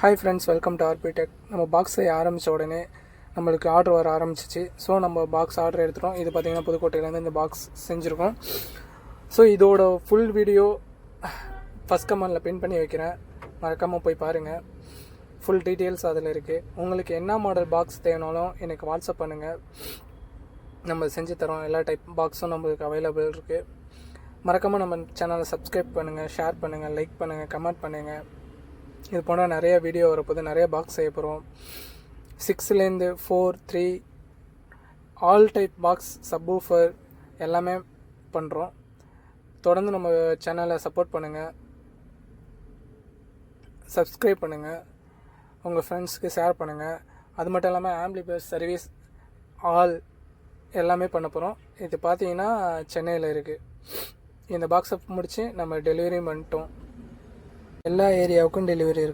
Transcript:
Hi friends, welcome to RP tech. நம்ம box செய்ய ஆரம்பித்த உடனே நம்மளுக்கு ஆர்டர் வர ஆரம்பிச்சிச்சு. ஸோ நம்ம பாக்ஸ் ஆர்டர் எடுத்துகிறோம். இது பார்த்திங்கன்னா புதுக்கோட்டையிலேருந்து இந்த பாக்ஸ் செஞ்சுருக்கோம். ஸோ இதோட ஃபுல் வீடியோ ஃபஸ்ட் கமெண்டில் பின் பண்ணி வைக்கிறேன், மறக்காமல் போய் பாருங்கள். ஃபுல் டீட்டெயில்ஸ் அதில் இருக்குது. உங்களுக்கு என்ன மாடல் பாக்ஸ் தேவைனாலும் எனக்கு வாட்ஸ்அப் பண்ணுங்கள், நம்ம செஞ்சு தரோம். எல்லா டைப் பாக்ஸும் நம்மளுக்கு அவைலபிள் இருக்குது. மறக்காமல் நம்ம சேனலை சப்ஸ்கிரைப் பண்ணுங்கள், ஷேர் பண்ணுங்கள், லைக் பண்ணுங்கள், கமெண்ட் பண்ணுங்கள். இது போன்ற நிறைய வீடியோ வரப்போது, நிறைய பாக்ஸ் செய்ய போகிறோம். 6லேருந்து 4, 3 ஆல் டைப் பாக்ஸ், சப்வூஃபர் எல்லாமே பண்ணுறோம். தொடர்ந்து நம்ம சேனலை சப்போர்ட் பண்ணுங்கள், சப்ஸ்கிரைப் பண்ணுங்கள், உங்கள் ஃப்ரெண்ட்ஸ்க்கு ஷேர் பண்ணுங்கள். அது மட்டும் இல்லாமல் ஆம்பிளிஃபையர் சர்வீஸ் ஆல் எல்லாமே பண்ண போகிறோம். இது பார்த்தீங்கன்னா சென்னையில் இருக்குது. இந்த பாக்ஸை முடித்து நம்ம டெலிவரி பண்ணிட்டோம். எல்லா ஏரியாவுக்கும் டெலிவரி இருக்குது.